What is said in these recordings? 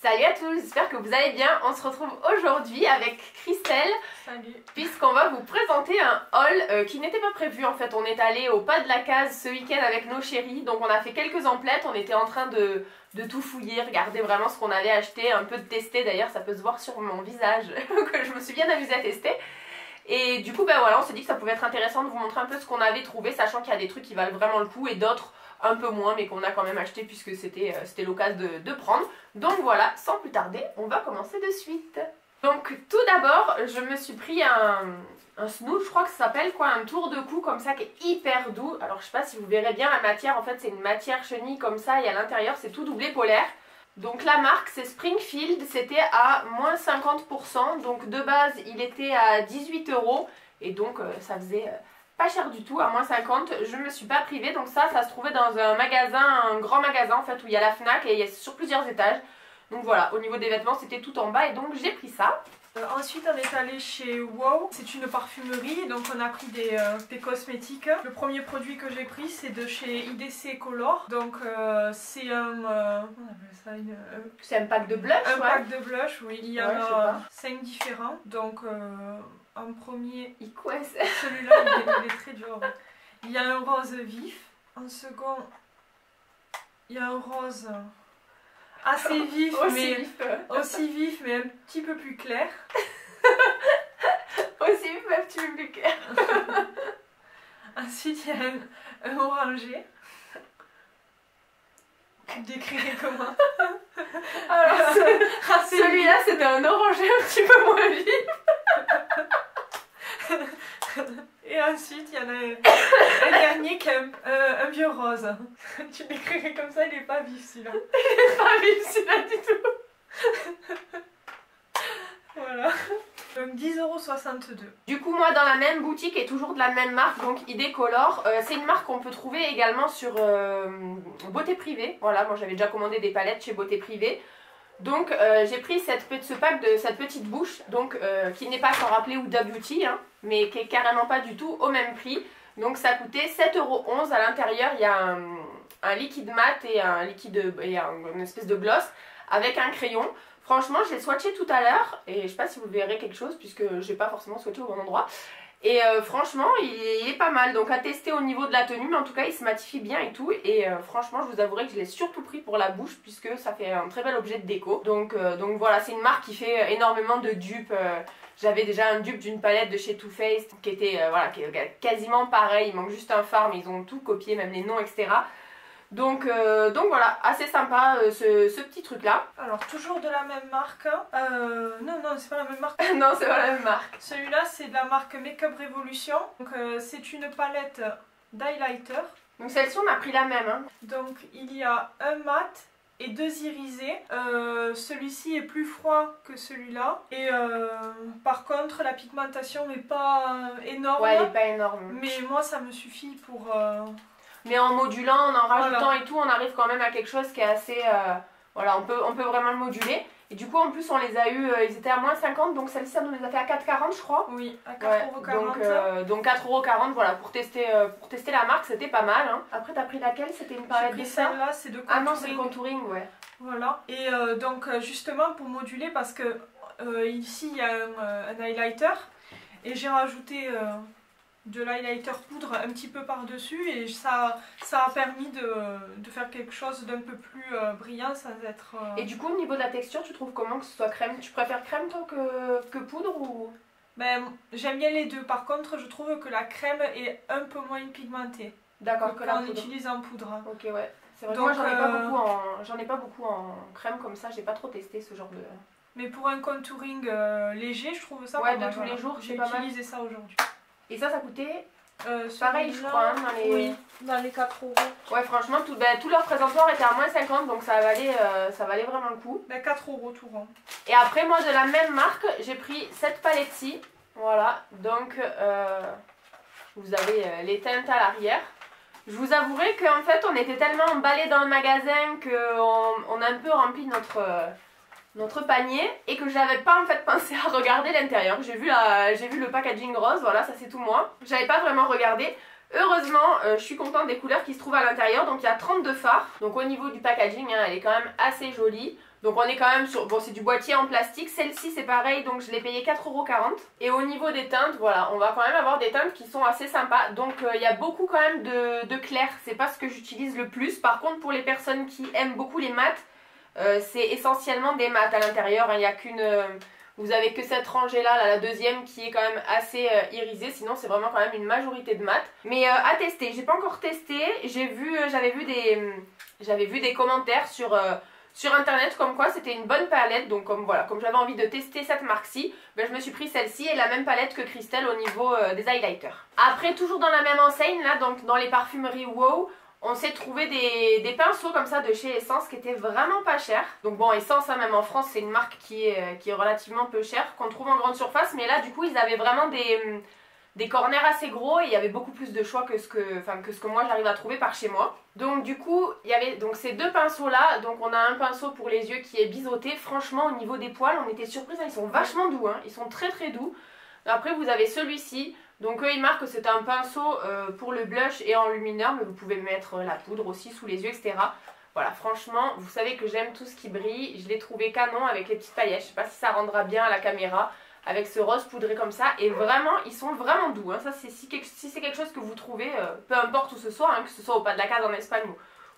Salut à tous, j'espère que vous allez bien. On se retrouve aujourd'hui avec Christelle. Salut. Puisqu'on va vous présenter un haul qui n'était pas prévu en fait. On est allé au pas de la case ce week-end avec nos chéris. Donc on a fait quelques emplettes, on était en train de tout fouiller, regarder vraiment ce qu'on allait acheter, un peu de tester. D'ailleurs ça peut se voir sur mon visage que je me suis bien amusée à tester. Et du coup ben voilà, on s'est dit que ça pouvait être intéressant de vous montrer un peu ce qu'on avait trouvé, sachant qu'il y a des trucs qui valent vraiment le coup et d'autres un peu moins, mais qu'on a quand même acheté puisque c'était l'occasion de prendre. Donc voilà, sans plus tarder, on va commencer de suite. Donc tout d'abord, je me suis pris un snoot, je crois que ça s'appelle quoi, un tour de cou comme ça qui est hyper doux. Alors je sais pas si vous verrez bien la matière, en fait c'est une matière chenille comme ça et à l'intérieur c'est tout doublé polaire. Donc la marque c'est Springfield, c'était à moins 50%, donc de base il était à 18 € et donc ça faisait pas cher du tout, à moins 50, je me suis pas privée. Donc ça se trouvait dans un magasin, un grand magasin en fait où il y a la Fnac et il y a sur plusieurs étages. Donc voilà, au niveau des vêtements c'était tout en bas et donc j'ai pris ça. Ensuite on est allé chez Wow, c'est une parfumerie, donc on a pris des cosmétiques. Le premier produit que j'ai pris c'est de chez IDC Color, donc c'est c'est un pack de blush. Un pack de blush, oui, il y en a 5 différents, donc en premier, celui-là il est très dur. Il y a un rose vif, en second il y a un rose assez vif, aussi vif mais un petit peu plus clair. Aussi vif mais un petit peu plus clair. Ensuite il y a un orangé. Tu le décrirais comment? Alors celui-là c'était un orangé un petit peu moins vif. Et ensuite, il y en a un dernier qui est un vieux rose. Tu l'écrirais comme ça, il est pas vif celui-là. Il est pas vif celui-là du tout. Voilà. Donc 10,62 €. Du coup, moi dans la même boutique et toujours de la même marque, donc ID Color, c'est une marque qu'on peut trouver également sur Beauté Privée. Voilà, moi j'avais déjà commandé des palettes chez Beauté Privée. Donc j'ai pris ce pack de cette petite bouche, donc qui n'est pas sans rappeler Huda Beauty, hein, mais qui est carrément pas du tout au même prix. Donc ça coûtait 7,11 € à l'intérieur. Il y a un liquide mat et une espèce de gloss avec un crayon. Franchement, je l'ai swatché tout à l'heure et je sais pas si vous verrez quelque chose puisque j'ai pas forcément swatché au bon endroit. Et franchement, il est pas mal, donc à tester au niveau de la tenue, mais en tout cas il se matifie bien et tout. Et franchement, je vous avouerai que je l'ai surtout pris pour la bouche puisque ça fait un très bel objet de déco. Donc voilà, c'est une marque qui fait énormément de dupes. J'avais déjà un dupe d'une palette de chez Too Faced qui était qui est quasiment pareil, il manque juste un fard, mais ils ont tout copié, même les noms, etc. Donc voilà, assez sympa ce petit truc là. Alors toujours de la même marque, non c'est pas la même marque. Non, c'est pas la même marque. Celui-là c'est de la marque Makeup Revolution, donc c'est une palette d'highlighter. Donc celle-ci on a pris la même hein. Donc il y a un mat et 2 irisés, celui-ci est plus froid que celui-là et par contre la pigmentation n'est pas énorme. Ouais, elle est pas énorme. Mais moi ça me suffit pour... Mais en modulant, en rajoutant et tout, on arrive quand même à quelque chose qui est assez... voilà, on peut vraiment le moduler. Et du coup, en plus, on les a eu, ils étaient à moins 50, donc celle-ci, ça nous les a fait à 4,40 €, je crois. Oui, à 4,40 €. Donc 4,40 €, voilà, pour tester la marque, c'était pas mal. Hein. Après, t'as pris laquelle? C'était une palette de ça? Celle-là, c'est de contouring. Ah non, c'est le contouring, ouais. Voilà. Et donc, justement, pour moduler, parce que ici, il y a un highlighter, et j'ai rajouté... de l'highlighter poudre un petit peu par-dessus et ça a permis de faire quelque chose d'un peu plus brillant sans être... Et du coup au niveau de la texture tu trouves comment que ce soit crème? Tu préfères crème toi que poudre ou... Ben, j'aime bien les deux, par contre je trouve que la crème est un peu moins pigmentée. D'accord, que quand on utilise en poudre. Ok ouais, c'est vrai que moi j'en ai pas beaucoup en crème comme ça, j'ai pas trop testé ce genre de... Mais pour un contouring léger je trouve ça ouais, pas mal. tous les jours, j'ai utilisé ça aujourd'hui. Et ça coûtait pareil je crois hein, dans les 4 €. Ouais franchement tout leur présentoir était à moins 50 donc ça valait vraiment le coup. Ben 4 € tout rond. Et après moi de la même marque j'ai pris cette palette-ci. Voilà donc vous avez les teintes à l'arrière. Je vous avouerai qu'en fait on était tellement emballés dans le magasin qu'on a un peu rempli notre panier et que j'avais pas en fait pensé à regarder l'intérieur. J'ai vu le packaging rose, voilà, ça c'est tout moi. J'avais pas vraiment regardé. Heureusement, je suis contente des couleurs qui se trouvent à l'intérieur. Donc il y a 32 fards. Donc au niveau du packaging, hein, elle est quand même assez jolie. Donc on est quand même sur... Bon, c'est du boîtier en plastique. Celle-ci c'est pareil, donc je l'ai payé 4,40 €. Et au niveau des teintes, voilà, on va quand même avoir des teintes qui sont assez sympas. Donc il y a beaucoup quand même de clair. C'est pas ce que j'utilise le plus. Par contre, pour les personnes qui aiment beaucoup les mats, c'est essentiellement des mats à l'intérieur. Il n'y a qu'une... vous avez que cette rangée là, la deuxième qui est quand même assez irisée. Sinon c'est vraiment quand même une majorité de mats. Mais à tester, j'ai pas encore testé. J'avais vu des commentaires sur internet comme quoi c'était une bonne palette. Donc comme j'avais envie de tester cette marque-ci, ben, je me suis pris celle-ci et la même palette que Christelle au niveau des highlighters. Après, toujours dans la même enseigne là, donc dans les parfumeries Wow, on s'est trouvé des pinceaux comme ça de chez Essence qui étaient vraiment pas chers. Donc bon, Essence, hein, même en France, c'est une marque qui est relativement peu chère, qu'on trouve en grande surface. Mais là, du coup, ils avaient vraiment des corners assez gros et il y avait beaucoup plus de choix que ce que moi j'arrive à trouver par chez moi. Donc du coup, il y avait donc ces deux pinceaux là. Donc on a un pinceau pour les yeux qui est biseauté. Franchement, au niveau des poils, on était surpris, hein, ils sont vachement doux, hein, ils sont très très doux. Après, vous avez celui-ci. Donc eux ils marquent que c'est un pinceau pour le blush et enlumineur, mais vous pouvez mettre la poudre aussi sous les yeux, etc. Voilà, franchement, vous savez que j'aime tout ce qui brille. Je l'ai trouvé canon avec les petites paillettes. Je sais pas si ça rendra bien à la caméra avec ce rose poudré comme ça. Et vraiment, ils sont vraiment doux, hein. Ça, si c'est quelque chose que vous trouvez, peu importe où ce soit, hein, que ce soit au pas de la case en Espagne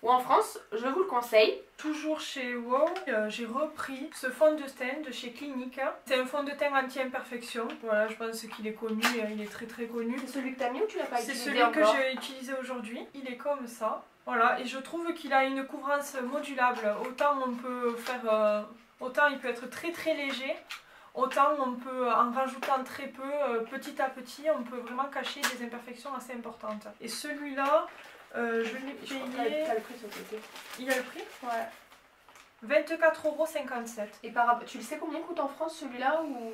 ou en France, je vous le conseille. Toujours chez Wow, j'ai repris ce fond de teint de chez Clinique. C'est un fond de teint anti-imperfection. Voilà, je pense qu'il est connu, il est très très connu. C'est celui que tu as mis ou tu l'as pas utilisé? C'est celui que j'ai utilisé aujourd'hui. Il est comme ça. Voilà, et je trouve qu'il a une couvrance modulable. Autant on peut faire, autant il peut être très très léger. Autant on peut, en rajoutant très peu, petit à petit, on peut vraiment cacher des imperfections assez importantes. Et celui-là, je l'ai payé... Tu as le prix sur le côté. Il a le prix? Ouais. 24,57 €. Et tu le sais combien coûte en France celui-là ou...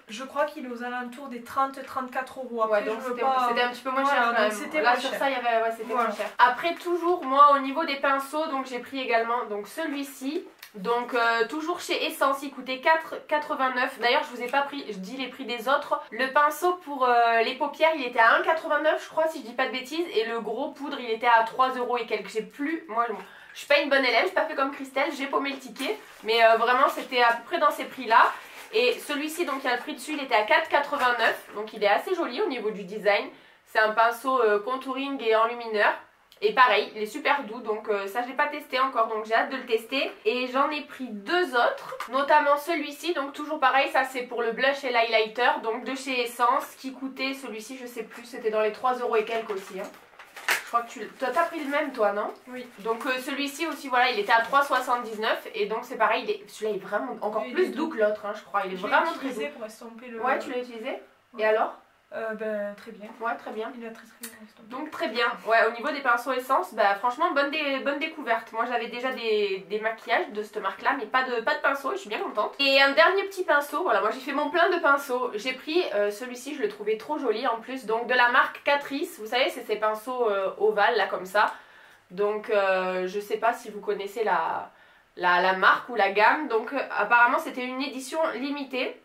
Je crois qu'il est aux alentours des 30-34 €. Après, ouais, donc c'était un petit peu moins cher quand même. Là, sur ça, il y avait, ouais, c'était moins cher. Après, toujours, moi, au niveau des pinceaux, donc j'ai pris également donc celui-ci. Donc toujours chez Essence, il coûtait 4,89 €. D'ailleurs, je vous ai pas pris, je dis les prix des autres. Le pinceau pour les paupières, il était à 1,89 € je crois, si je dis pas de bêtises. Et le gros poudre, il était à 3 € et quelques. J'ai plus, moi, je suis pas une bonne élève, j'ai pas fait comme Christelle, j'ai paumé le ticket. Mais vraiment, c'était à peu près dans ces prix-là. Et celui-ci, donc il y a le prix dessus, il était à 4,89 €. Donc il est assez joli au niveau du design. C'est un pinceau contouring et enlumineur. Et pareil, il est super doux, donc ça je l'ai pas testé encore, donc j'ai hâte de le tester. Et j'en ai pris deux autres, notamment celui-ci, donc toujours pareil, ça c'est pour le blush et l'highlighter, donc de chez Essence, qui coûtait, celui-ci je sais plus, c'était dans les 3 € et quelques aussi. Hein. Je crois que toi t'as pris le même toi, non? Oui. Donc celui-ci aussi, voilà, il était à 3,79 € et donc c'est pareil, celui-là est vraiment encore plus doux que l'autre, hein, je crois, il est vraiment très doux. Pour estomper le... Ouais, tu l'as utilisé? Ouais. Et alors? Très bien. Ouais, très bien. Il a très bien estompé. Donc très bien. Ouais, au niveau des pinceaux Essence, bah franchement bonne découverte. Moi j'avais déjà des maquillages de cette marque là, mais pas de pinceau et je suis bien contente. Et un dernier petit pinceau, voilà, moi j'ai fait mon plein de pinceaux. J'ai pris celui-ci, je le trouvais trop joli en plus, donc de la marque Catrice. Vous savez, c'est ces pinceaux ovales là comme ça. Donc je sais pas si vous connaissez la marque ou la gamme. Donc apparemment c'était une édition limitée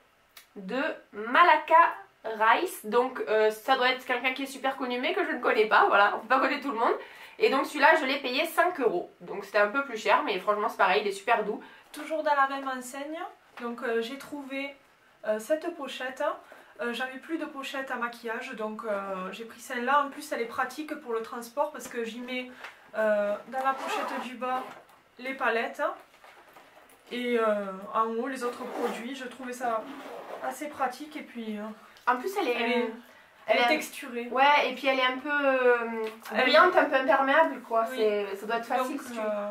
de Malaka Rice, donc ça doit être quelqu'un qui est super connu mais que je ne connais pas, voilà, on peut pas connaître tout le monde. Et donc celui-là je l'ai payé 5 €, donc c'était un peu plus cher mais franchement c'est pareil, il est super doux. Toujours dans la même enseigne, donc j'ai trouvé cette pochette. J'avais plus de pochette à maquillage, donc j'ai pris celle-là. En plus elle est pratique pour le transport parce que j'y mets dans la pochette du bas les palettes et en haut les autres produits. Je trouvais ça assez pratique et puis... en plus elle est texturée. Ouais, et puis elle est un peu brillante, un peu imperméable quoi. Oui. Ça doit être facile. Donc,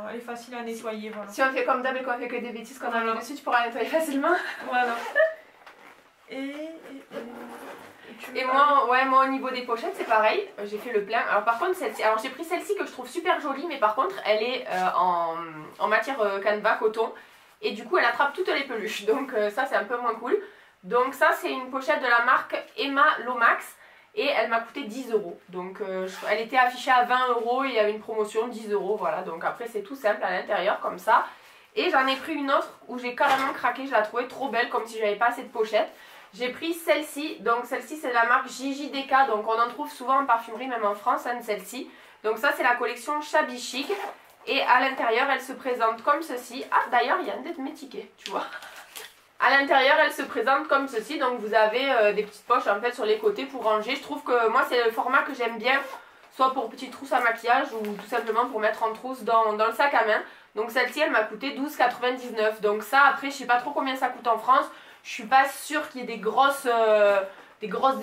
elle est facile à nettoyer. Voilà. Si on fait comme d'hab et qu'on fait que des bêtises qu'on a mis dessus, tu pourras nettoyer facilement. Voilà. Et moi au niveau des pochettes c'est pareil, j'ai fait le plein. Alors par contre celle-ci, alors j'ai pris celle-ci que je trouve super jolie, mais par contre elle est en matière canevas, coton, et du coup elle attrape toutes les peluches, donc ça c'est un peu moins cool. Donc ça c'est une pochette de la marque Emma Lomax et elle m'a coûté 10 €. Donc elle était affichée à 20 € et il y avait une promotion 10 €, voilà. Donc après c'est tout simple à l'intérieur comme ça. Et j'en ai pris une autre où j'ai carrément craqué, je la trouvais trop belle, comme si j'avais pas assez de pochette. J'ai pris celle-ci, donc celle-ci c'est de la marque JJDK, donc on en trouve souvent en parfumerie, même en France, hein, celle-ci. Donc ça c'est la collection Shabby Chic, et à l'intérieur elle se présente comme ceci. Ah d'ailleurs il y a un de mes tickets, tu vois. À l'intérieur elle se présente comme ceci, donc vous avez des petites poches en fait sur les côtés pour ranger. Je trouve que moi c'est le format que j'aime bien, soit pour petite trousse à maquillage ou tout simplement pour mettre en trousse dans le sac à main. Donc celle-ci elle m'a coûté 12,99 €. Donc ça après je sais pas trop combien ça coûte en France. Je suis pas sûre qu'il y ait des grosses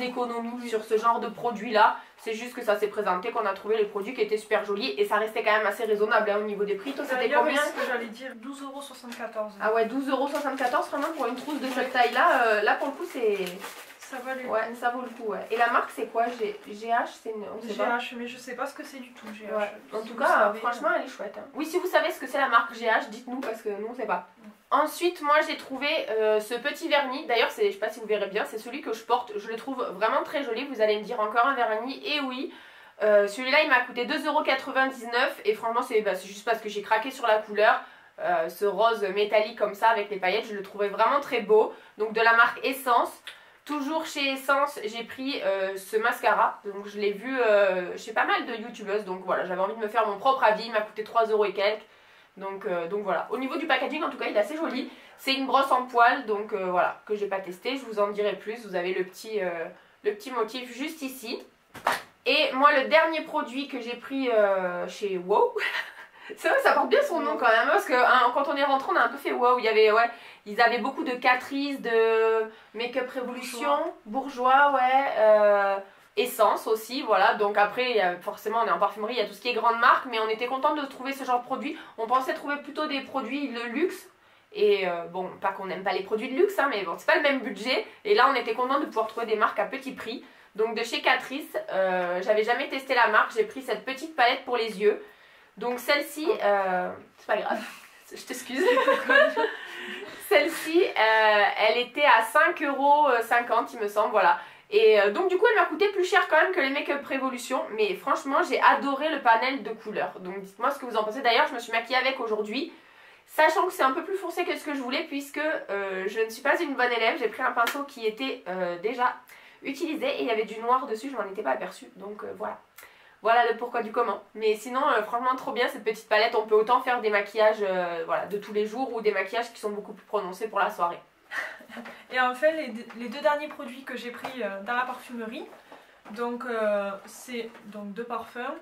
économies sur ce genre de produit là. C'est juste que ça s'est présenté, qu'on a trouvé les produits qui étaient super jolis et ça restait quand même assez raisonnable hein, au niveau des prix. Toi c'était combien? C'est ce que j'allais dire, 12,74 €. Ah ouais, 12,74 € vraiment pour une trousse de cette taille là. Là pour le coup c'est... Ça vaut le coup. Ouais, ça vaut le coup. Ouais. Et la marque c'est quoi? GH, c'est une... GH, mais je sais pas ce que c'est du tout. GH. Ouais. En tout cas, franchement, elle est chouette. Hein. Oui, si vous savez ce que c'est la marque GH, dites-nous parce que nous on sait pas. Ensuite, moi j'ai trouvé ce petit vernis. D'ailleurs, je sais pas si vous verrez bien, c'est celui que je porte. Je le trouve vraiment très joli. Vous allez me dire encore un vernis. Et oui, celui-là il m'a coûté 2,99 € et franchement, c'est juste parce que j'ai craqué sur la couleur. Ce rose métallique comme ça avec les paillettes, je le trouvais vraiment très beau. Donc de la marque Essence. Toujours chez Essence, j'ai pris ce mascara, donc je l'ai vu chez pas mal de youtubeuses, donc voilà, j'avais envie de me faire mon propre avis, il m'a coûté 3 € et quelques, donc voilà. Au niveau du packaging, en tout cas, il est assez joli, c'est une brosse en poil, donc voilà, que j'ai pas testé, je vous en dirai plus, vous avez le petit motif juste ici. Et moi, le dernier produit que j'ai pris chez Wow, c'est vrai que ça porte bien son nom quand même, parce que hein, quand on est rentré, on a un peu fait wow, il y avait, ouais, ils avaient beaucoup de Catrice, de Make-up Révolution, Bourjois, ouais, Essence aussi, voilà. Donc après, forcément, on est en parfumerie, il y a tout ce qui est grande marque, mais on était content de trouver ce genre de produit. On pensait trouver plutôt des produits de luxe. Et bon, pas qu'on n'aime pas les produits de luxe, hein, mais bon, c'est pas le même budget. Et là, on était content de pouvoir trouver des marques à petit prix. Donc de chez Catrice, j'avais jamais testé la marque, j'ai pris cette petite palette pour les yeux. Donc celle-ci, c'est pas grave, je t'excuse. Celle-ci, elle était à 5,50 € il me semble, voilà. Et donc du coup elle m'a coûté plus cher quand même que les Make-up Révolution. Mais franchement j'ai adoré le panel de couleurs. Donc dites-moi ce que vous en pensez. D'ailleurs je me suis maquillée avec aujourd'hui. Sachant que c'est un peu plus foncé que ce que je voulais, puisque je ne suis pas une bonne élève. J'ai pris un pinceau qui était déjà utilisé et il y avait du noir dessus, je m'en étais pas aperçue. Donc voilà. Voilà le pourquoi du comment. Mais sinon, franchement, trop bien cette petite palette. On peut autant faire des maquillages voilà, de tous les jours ou des maquillages qui sont beaucoup plus prononcés pour la soirée. Et en fait, les deux derniers produits que j'ai pris dans la parfumerie, donc c'est donc deux parfums.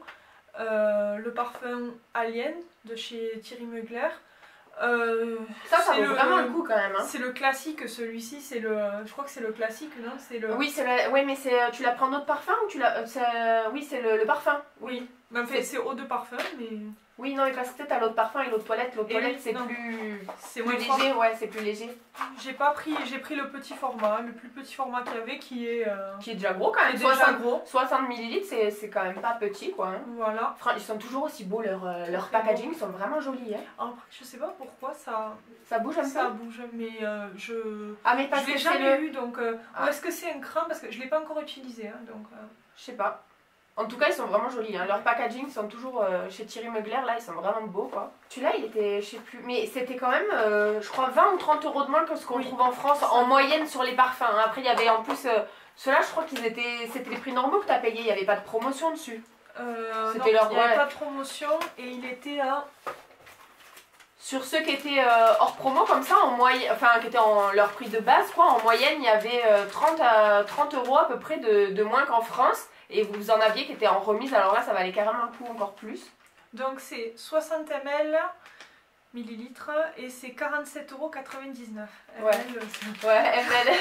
Le parfum Alien de chez Thierry Mugler. Ça vaut vraiment le coup quand même. Hein. C'est le classique, celui-ci, c'est le. Je crois que c'est le classique, non? C'est le. Oui, ouais, mais tu la prends d'autres parfums ou tu la. Oui, c'est le parfum. Oui. En fait, c'est eau de parfum, mais. Oui, non, mais parce que t'as l'autre parfum et l'autre toilette. L'autre toilette, c'est plus léger, ouais, c'est plus léger. J'ai pris le petit format, le plus petit format qu'il y avait qui est déjà gros quand même. 60 ml, c'est quand même pas petit quoi. Hein. Voilà. Ils sont toujours aussi beaux, leur packaging, ils sont vraiment jolis. Hein. Après, je sais pas pourquoi ça bouge un peu. Ça bouge, mais mais parce je l'ai jamais eu donc. Ou est-ce que c'est un crin parce que je l'ai pas encore utilisé, hein, donc. Je sais pas. En tout cas, ils sont vraiment jolis. Hein. Leurs packaging sont toujours chez Thierry Mugler. Là, ils sont vraiment beaux. Quoi. Celui-là, il était, je sais plus, mais c'était quand même, je crois, 20 ou 30 € de moins que ce qu'on trouve en France en moyenne sur les parfums. Hein. Après, il y avait en plus, ceux-là, je crois qu'ils c'était les prix normaux que tu as payé. Il n'y avait pas de promotion dessus. C'était il n'y avait pas de promotion et il était à. Sur ceux qui étaient hors promo comme ça, en moyenne, enfin qui étaient en leur prix de base, quoi, en moyenne, il y avait 30 € à peu près de moins qu'en France. Et vous en aviez qui étaient en remise, alors là ça valait carrément le coup encore plus. Donc c'est 60 millilitres et c'est 47,99 €. Ouais, ml.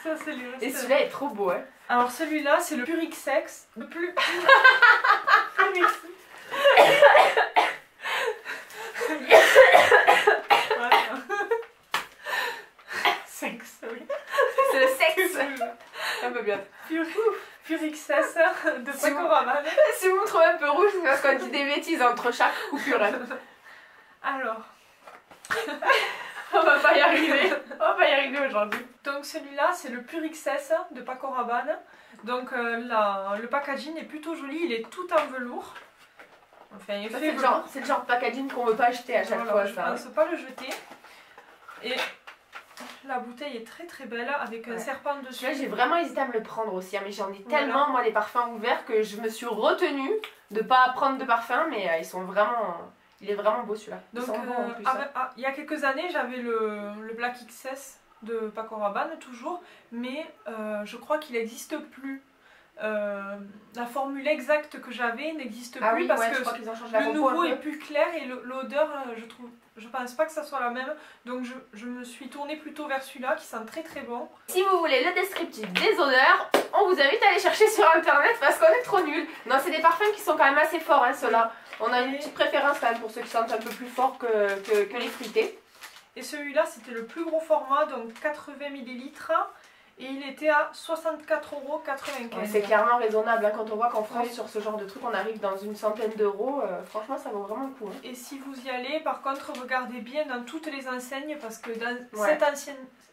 Ça c'est le. Et celui-là est trop beau, hein. Alors celui-là c'est le Purixex. Le plus. Sexe, oui. C'est le sexe. Un peu bien. Purixex de Paco Rabanne. Si vous me trouvez un peu rouge, c'est parce qu'on dit des bêtises entre chaque coupure. Alors. On va pas y arriver. On va pas y arriver aujourd'hui. Donc celui-là, c'est le Purixex de Paco Rabanne. Donc le packaging est plutôt joli, il est tout en velours. Enfin, c'est le genre de packaging qu'on veut pas acheter à chaque fois. Je pense pas le jeter. Et La bouteille est très très belle avec un serpent dessus. J'ai vraiment hésité à me le prendre aussi, hein, mais j'en ai tellement, moi, les parfums ouverts, que je me suis retenue de pas prendre de parfum, mais ils sont vraiment... Il est vraiment beau celui-là. Donc, il y a quelques années, j'avais le Black XS de Paco Rabanne, toujours, mais je crois qu'il n'existe plus. La formule exacte que j'avais n'existe plus parce que le nouveau est plus clair et l'odeur, je pense pas que ça soit la même, donc je me suis tournée plutôt vers celui-là qui sent très très bon. Si vous voulez le descriptif des odeurs, on vous invite à aller chercher sur internet parce qu'on est trop nuls. Non, c'est des parfums qui sont quand même assez forts, hein, ceux-là. On a une petite préférence quand même pour ceux qui sentent un peu plus fort que les fruités. Et celui-là, c'était le plus gros format, donc 80 ml. Et il était à 64,95 €. Ouais, c'est clairement raisonnable, hein, quand on voit qu'en France, sur ce genre de truc, on arrive dans une centaine d'euros. Franchement, ça vaut vraiment le coup. Hein. Et si vous y allez, par contre, regardez bien dans toutes les enseignes, parce que dans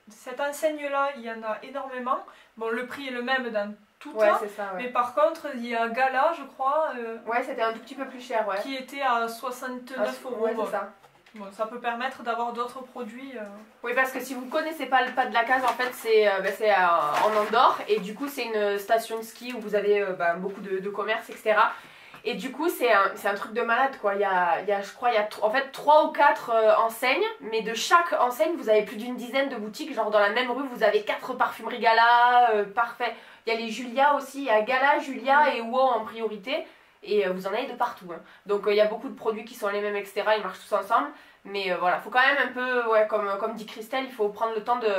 cette enseigne-là, il y en a énormément. Bon, le prix est le même dans toutes, c'est ça, mais par contre, il y a Gala, je crois. Ouais, c'était un tout petit peu plus cher, qui était à 69 €. Ouais, c'est ça. Bon, ça peut permettre d'avoir d'autres produits. Oui, parce que si vous ne connaissez pas le pas de la case, en fait, c'est en Andorre. Et du coup, c'est une station de ski où vous avez beaucoup de commerces, etc. Et du coup, c'est un truc de malade, quoi. Je crois, il y a en fait 3 ou 4 enseignes. Mais de chaque enseigne, vous avez plus d'une dizaine de boutiques. Genre, dans la même rue, vous avez 4 parfumeries Gala. Parfait. Il y a les Julia aussi. Il y a Gala, Julia et Wow en priorité. Et vous en avez de partout. Hein. Donc il y a beaucoup de produits qui sont les mêmes, etc. Ils marchent tous ensemble. Mais voilà, il faut quand même un peu, comme dit Christelle, il faut prendre le temps de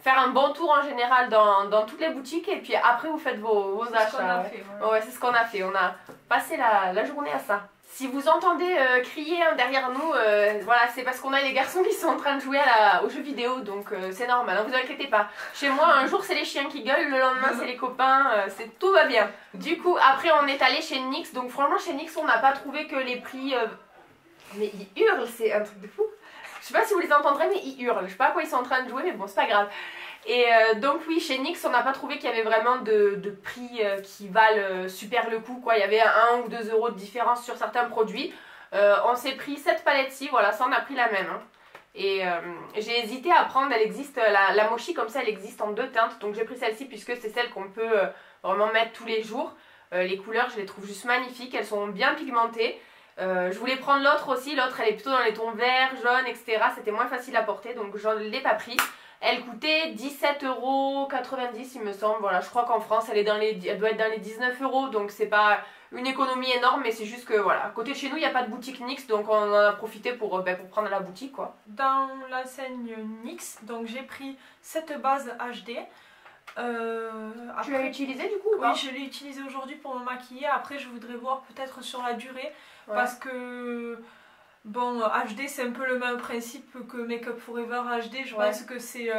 faire un bon tour en général dans toutes les boutiques. Et puis après, vous faites vos achats. C'est ce qu'on a fait. On a passé la journée à ça. Si vous entendez crier derrière nous, voilà, c'est parce qu'on a les garçons qui sont en train de jouer aux jeux vidéo, donc c'est normal, ne vous inquiétez pas. Chez moi, un jour c'est les chiens qui gueulent, le lendemain c'est les copains, tout va bien. Du coup, après on est allé chez NYX, donc franchement chez NYX on n'a pas trouvé que les prix... Mais ils hurlent, c'est un truc de fou. Je sais pas si vous les entendrez, mais ils hurlent. Je sais pas à quoi ils sont en train de jouer, mais bon, c'est pas grave. Et donc oui, chez NYX, on n'a pas trouvé qu'il y avait vraiment de prix qui valent super le coup, quoi. Il y avait 1 ou 2 € de différence sur certains produits. On s'est pris cette palette-ci, voilà, ça on a pris la même. Hein. Et j'ai hésité à prendre, elle existe, la Mochi comme ça, elle existe en 2 teintes. Donc j'ai pris celle-ci puisque c'est celle qu'on peut vraiment mettre tous les jours. Les couleurs, je les trouve juste magnifiques, elles sont bien pigmentées. Je voulais prendre l'autre aussi, l'autre elle est plutôt dans les tons verts, jaunes, etc. C'était moins facile à porter, donc je ne l'ai pas pris. Elle coûtait 17,90 € il me semble, voilà, je crois qu'en France elle doit être dans les 19 €, donc c'est pas une économie énorme, mais c'est juste que voilà, à côté de chez nous il n'y a pas de boutique NYX, donc on en a profité pour prendre la boutique, quoi. Dans l'enseigne NYX, donc j'ai pris cette base HD. Tu l'as utilisé du coup ou pas? Oui, je l'ai utilisé aujourd'hui pour me maquiller. Après, je voudrais voir peut-être sur la durée, parce que bon, HD c'est un peu le même principe que Make Up Forever HD. Je pense que c'est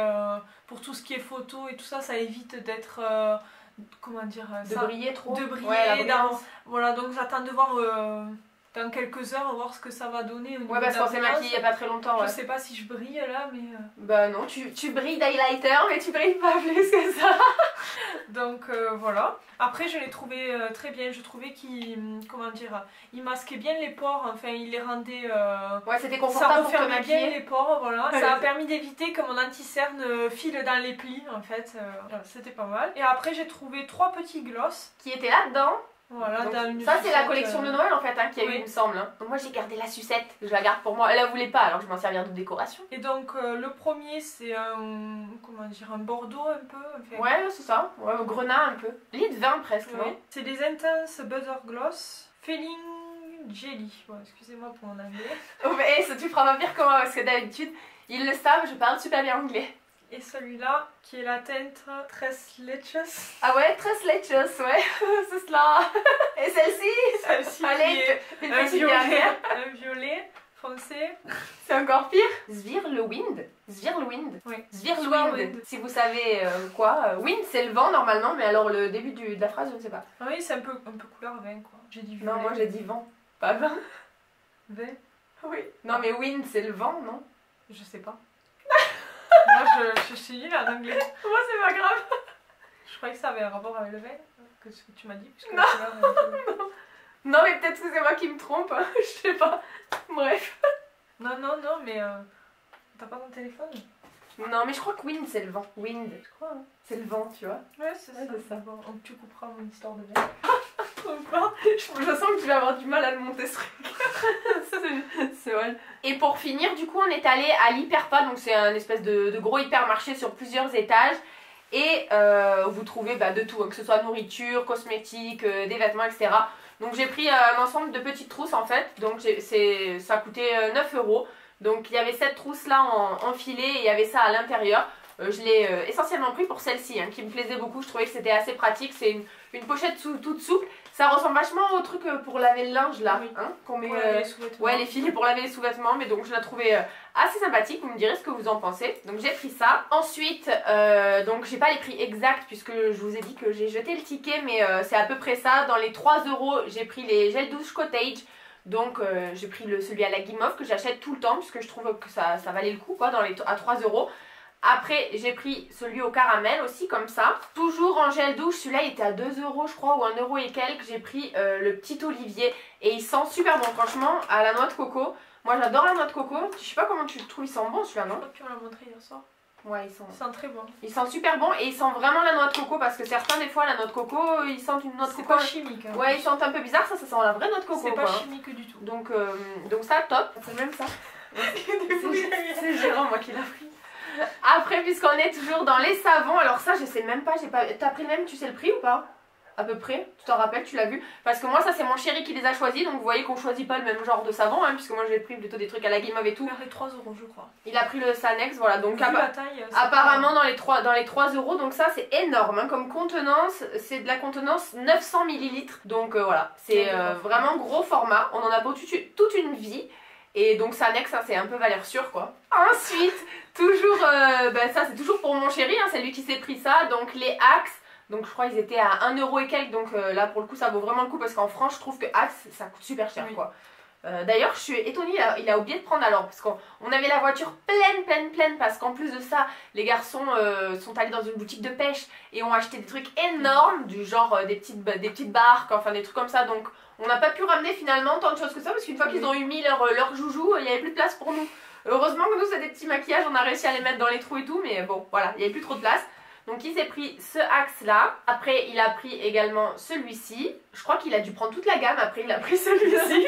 pour tout ce qui est photo et tout ça, ça évite d'être comment dire, de briller trop. De briller. Voilà, donc j'attends de voir dans quelques heures, voir ce que ça va donner. Au niveau parce qu'on s'est maquillé il n'y a pas très longtemps. Je sais pas si je brille là, mais... Bah non, tu brilles d'highlighter, mais tu brilles pas plus que ça. Donc voilà. Après, je l'ai trouvé très bien. Je trouvais qu'il, comment dire, il masquait bien les pores. Enfin, il les rendait... c'était confortable pour te maquiller. Bien les pores, voilà. Ça a permis d'éviter que mon anti-cerne file dans les plis, en fait. C'était pas mal. Et après, j'ai trouvé 3 petits gloss. Qui étaient là-dedans. Voilà, ça c'est la collection de Noël en fait qu'il y a eu, il me semble. Hein. Donc moi j'ai gardé la sucette, je la garde pour moi. Elle la voulait pas, alors je m'en servir de décoration. Et donc le premier c'est un, comment dire, un bordeaux un peu. Enfin, ouais, c'est ça, grenat un peu. Lit de vin presque, non? C'est des Intense Butter Gloss Feeling Jelly. Bon, excusez-moi pour mon anglais. Oh mais tu feras pas pire que moi parce que d'habitude, ils le savent, je parle super bien anglais. Et celui-là, qui est la teinte Tres Leches. Ah ouais, Tres Leches, ouais, c'est cela. Et celle-ci Celle-ci, allez, un violet foncé. C'est encore pire. Zwirlwind. Zwirlwind. Oui. Zwirlwind. Si vous savez quoi. Wind, c'est le vent normalement, mais alors le début de la phrase, je ne sais pas. Oui, c'est un peu couleur vin, quoi. J'ai dit violet. Non, moi j'ai dit vent, pas vin. Vin. Oui. Non, mais wind, c'est le vent, non? Je sais pas. Moi je suis nulle en anglais. Moi c'est pas grave. Je croyais que ça avait un rapport avec le vin, que ce que tu m'as dit. Puisque non. Non mais peut-être que c'est moi qui me trompe, hein. Je sais pas. Bref. Non mais t'as pas ton téléphone? Non, mais je crois que wind, c'est le vent. Wind, je crois. Hein. C'est le vent, tu vois. Ouais, c'est ça. ça. Bon, donc tu couperas mon histoire de vie. Je sens que tu vas avoir du mal à le monter ce truc. C'est vrai. Et pour finir, du coup, on est allé à l'Hyperpa, donc c'est un espèce de gros hypermarché sur plusieurs étages. Et vous trouvez de tout, hein, que ce soit nourriture, cosmétiques, des vêtements, etc. Donc j'ai pris un ensemble de petites trousses en fait, donc ça a coûté 9 €. Donc il y avait cette trousse là en filet et il y avait ça à l'intérieur. Je l'ai essentiellement pris pour celle-ci, hein, qui me plaisait beaucoup, je trouvais que c'était assez pratique. C'est une pochette toute souple. Ça ressemble vachement au truc pour laver le linge là, oui. hein, qu'on met, les filets pour laver les sous-vêtements, mais donc je la trouvais assez sympathique, vous me direz ce que vous en pensez. Donc j'ai pris ça. Ensuite, donc j'ai pas les prix exacts puisque je vous ai dit que j'ai jeté le ticket, mais c'est à peu près ça. Dans les 3 €, j'ai pris les gels douche Cottage. Donc j'ai pris celui à la Guimauve que j'achète tout le temps puisque je trouve que ça valait le coup quoi, à 3 €. Après j'ai pris celui au caramel aussi comme ça. Toujours en gel douche, celui-là il était à 2 € je crois ou 1 € et quelques. J'ai pris le petit olivier et il sent super bon franchement à la noix de coco. Moi j'adore la noix de coco, je sais pas comment tu le trouves, il sent bon celui-là non? Je crois que tu m'as montré hier soir. Ouais, il sent très bon. Il sent super bon et il sent vraiment la noix de coco parce que certains des fois la noix de coco ils sentent une noix de coco. C'est pas chimique. Hein. Ouais, ils sentent un peu bizarre, ça sent la vraie noix de coco. C'est pas chimique du tout. Donc ça top. C'est même ça. C'est Jérôme moi qui l'a pris. Après puisqu'on est toujours dans les savons, alors ça je sais même pas, t'as pris le même, tu sais le prix ou pas? À peu près, tu t'en rappelles, tu l'as vu? Parce que moi ça c'est mon chéri qui les a choisis, donc vous voyez qu'on choisit pas le même genre de savon, hein, puisque moi j'ai pris plutôt des trucs à la Guimauve et tout. Il a pris 3 € je crois. Il a pris le Sanex, voilà, donc la taille, apparemment dans les 3 €, donc ça c'est énorme, hein, comme contenance, c'est de la contenance 900 ml, donc voilà, c'est vraiment gros format, on en a pour toute une vie. Et donc Sanex, hein, c'est un peu valeur sûre quoi. Ensuite, toujours, ça c'est toujours pour mon chéri, hein, c'est lui qui s'est pris ça, donc les Axe. Donc je crois qu'ils étaient à 1 € et quelques, donc là pour le coup ça vaut vraiment le coup parce qu'en France je trouve que Axe ça coûte super cher quoi. D'ailleurs je suis étonnée, il a oublié de prendre alors parce qu'on avait la voiture pleine parce qu'en plus de ça les garçons sont allés dans une boutique de pêche et ont acheté des trucs énormes du genre des petites barques, enfin des trucs comme ça, donc on n'a pas pu ramener finalement tant de choses que ça parce qu'une fois qu'ils ont eu mis leur joujou il n'y avait plus de place pour nous. Heureusement que nous c'est des petits maquillages, on a réussi à les mettre dans les trous et tout, mais bon voilà, il n'y avait plus trop de place. Donc il s'est pris ce Axe là, après il a pris également celui-ci, je crois qu'il a dû prendre toute la gamme, après il a pris celui-ci.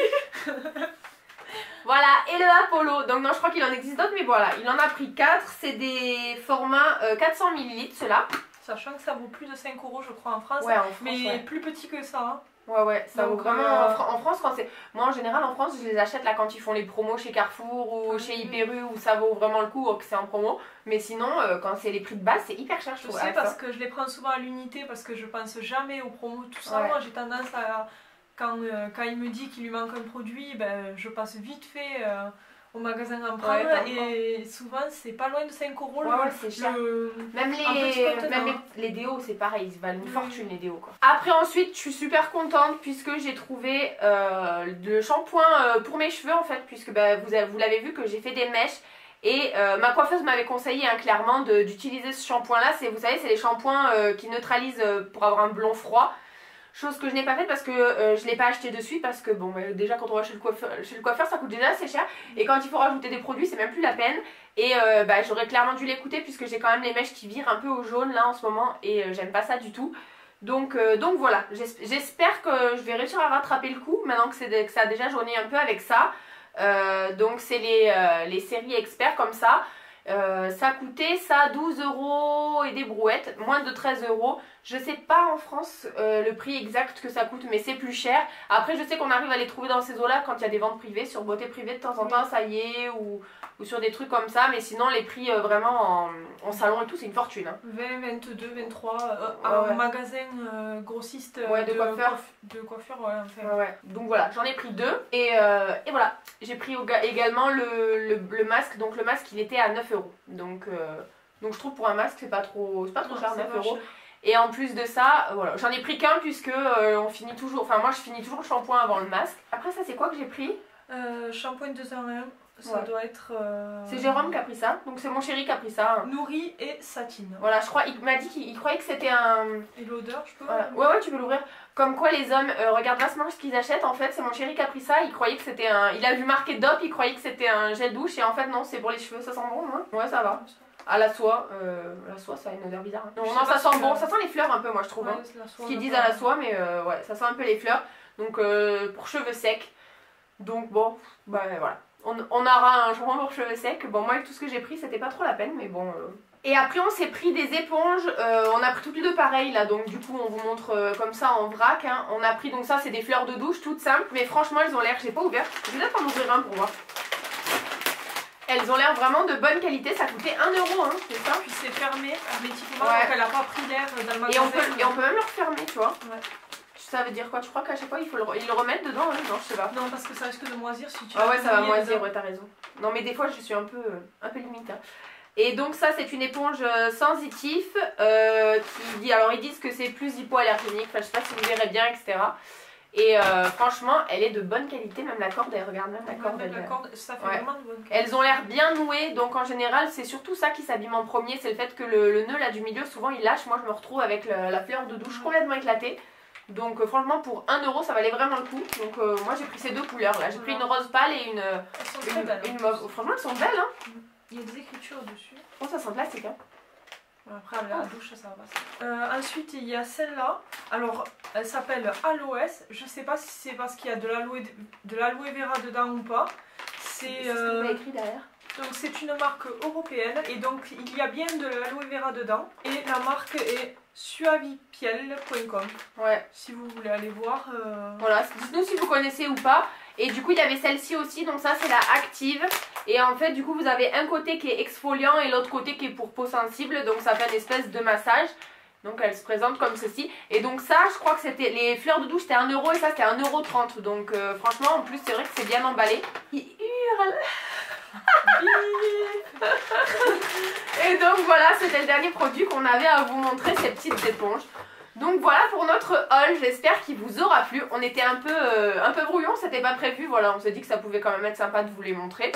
Voilà, et le Apollo, donc non je crois qu'il en existe d'autres mais voilà, il en a pris 4, c'est des formats 400 ml ceux-là. Sachant que ça vaut plus de 5 € je crois en France, ouais, en France mais plus petit que ça. Hein. Ouais, ça vaut vraiment. En France, quand c'est. Moi en général, en France, je les achète là quand ils font les promos chez Carrefour ou chez Hyper U où ça vaut vraiment le coup, que c'est en promo. Mais sinon, quand c'est les prix de base, c'est hyper cher, je trouve. Je sais parce que je les prends souvent à l'unité parce que je pense jamais aux promos, tout ça. Ouais. Moi j'ai tendance à. Quand il me dit qu'il lui manque un produit, je passe vite fait au magasin en prendre et souvent c'est pas loin de 5 € ouais, c'est cher. Même les déos c'est pareil, ils valent une fortune les déos quoi. Après ensuite je suis super contente puisque j'ai trouvé le shampoing pour mes cheveux en fait, puisque vous l'avez vu que j'ai fait des mèches. Et ma coiffeuse m'avait conseillé hein, clairement d'utiliser ce shampoing là, vous savez c'est les shampoings qui neutralisent pour avoir un blond froid. Chose que je n'ai pas faite parce que je ne l'ai pas acheté de suite parce que bon déjà quand on va chez le coiffeur ça coûte déjà assez cher et quand il faut rajouter des produits c'est même plus la peine et j'aurais clairement dû l'écouter puisque j'ai quand même les mèches qui virent un peu au jaune là en ce moment et j'aime pas ça du tout. Donc voilà, j'espère que je vais réussir à rattraper le coup maintenant que ça a déjà jauné un peu avec ça. Donc c'est les séries experts comme ça. Ça coûtait ça 12 € et des brouettes, moins de 13 €. Je sais pas en France le prix exact que ça coûte, mais c'est plus cher. Après, je sais qu'on arrive à les trouver dans ces eaux-là quand il y a des ventes privées, sur beauté privée de temps en temps, ça y est, ou sur des trucs comme ça. Mais sinon, les prix vraiment en salon et tout, c'est une fortune. Hein. 20, 22, 23, un magasin grossiste de coiffure, ouais. Donc voilà, j'en ai pris 2 et voilà. J'ai pris également le masque, donc le masque il était à 9 €. Donc je trouve pour un masque c'est pas trop cher, 9 €. Et en plus de ça, voilà, j'en ai pris qu'un puisque on finit toujours, enfin moi je finis toujours le shampoing avant le masque. Après ça c'est quoi que j'ai pris? Shampoing 2 en 1, ça doit être... C'est Jérôme qui a pris ça, donc c'est mon chéri qui a pris ça. Hein. Nourri et satine. Voilà, je crois, il m'a dit qu'il croyait que c'était un... Et l'odeur, je peux Ouais, tu peux l'ouvrir. Comme quoi les hommes regardent vachement ce qu'ils achètent, en fait c'est mon chéri qui a pris ça, il croyait que c'était un... Il a vu marqué DOP, il croyait que c'était un gel douche et en fait non, c'est pour les cheveux, ça sent bon, hein? Ouais, ça va. à la soie. La soie, ça a une odeur bizarre. Hein. Non, ça sent bon, ça sent les fleurs un peu, moi je trouve. Hein. Ce qu'ils disent à la soie, mais ouais, ça sent un peu les fleurs. Donc pour cheveux secs. Donc bon, bah voilà. On aura un shampoing pour cheveux secs. Bon, moi avec tout ce que j'ai pris, c'était pas trop la peine, mais bon. Et après, on s'est pris des éponges. On a pris toutes les deux pareilles là, donc du coup, on vous montre comme ça en vrac. Hein. On a pris donc ça, c'est des fleurs de douche toutes simples, mais franchement, elles ont l'air. J'ai pas ouvert. Je vais peut-être en ouvrir un pour voir. Elles ont l'air vraiment de bonne qualité, ça coûtait 1 €, hein, c'est ça. Puis c'est fermé hermétiquement, donc elle a pas pris l'air dans le magasin. Et on peut même le refermer, tu vois. Ouais. Ça veut dire quoi? Tu crois qu'à chaque fois il faut le remettre dedans? Hein? Non, je sais pas. Non, parce que ça risque de moisir si tu. Ah ouais, ça va moisir, ouais, t'as raison. Non, mais des fois je suis un peu limite. Hein. Et donc ça c'est une éponge sensitif qui dit, alors ils disent que c'est plus hypoallergénique, enfin je sais pas si vous verrez bien, etc. Et franchement elle est de bonne qualité, même la corde, elle regarde même la corde. Même la corde, ça fait vraiment de bonne qualité. Elles ont l'air bien nouées, donc en général c'est surtout ça qui s'abîme en premier, c'est le fait que le nœud là du milieu souvent il lâche. Moi je me retrouve avec la fleur de douche complètement éclatée. Donc franchement pour 1 € ça valait vraiment le coup. Donc moi j'ai pris ces deux couleurs là, j'ai pris une rose pâle et une mauve. Franchement elles sont belles hein. Il y a des écritures dessus. Oh ça sent plastique hein. Après à la douche ça va passer. Ensuite il y a celle-là. Alors elle s'appelle Aloès. Je sais pas si c'est parce qu'il y a de l'aloe vera dedans ou pas. C'est ce qu'il y a écrit derrière. Donc c'est une marque européenne et donc il y a bien de l'aloe vera dedans. Et la marque est suavipiel.com. Ouais. Si vous voulez aller voir. Voilà, dites-nous si vous connaissez ou pas. Et du coup il y avait celle-ci aussi, donc ça c'est la Active. Et en fait du coup vous avez un côté qui est exfoliant et l'autre côté qui est pour peau sensible. Donc ça fait une espèce de massage. Donc elle se présente comme ceci. Et donc ça je crois que c'était les fleurs de douche c'était 1 € et ça c'était 1,30 €. Donc franchement en plus c'est vrai que c'est bien emballé. Il hurle. Et donc voilà, c'était le dernier produit qu'on avait à vous montrer, ces petites éponges. Donc voilà pour notre haul, j'espère qu'il vous aura plu. On était un peu brouillon, c'était pas prévu, voilà, on s'est dit que ça pouvait quand même être sympa de vous les montrer.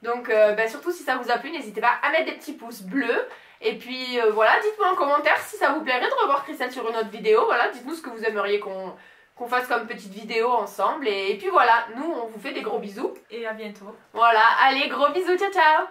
Donc surtout si ça vous a plu, n'hésitez pas à mettre des petits pouces bleus. Et puis voilà, dites-moi en commentaire si ça vous plairait de revoir Christelle sur une autre vidéo. Voilà, dites-nous ce que vous aimeriez qu'on fasse comme petite vidéo ensemble. Et puis voilà, nous on vous fait des gros bisous. Et à bientôt. Voilà, allez, gros bisous, ciao ciao.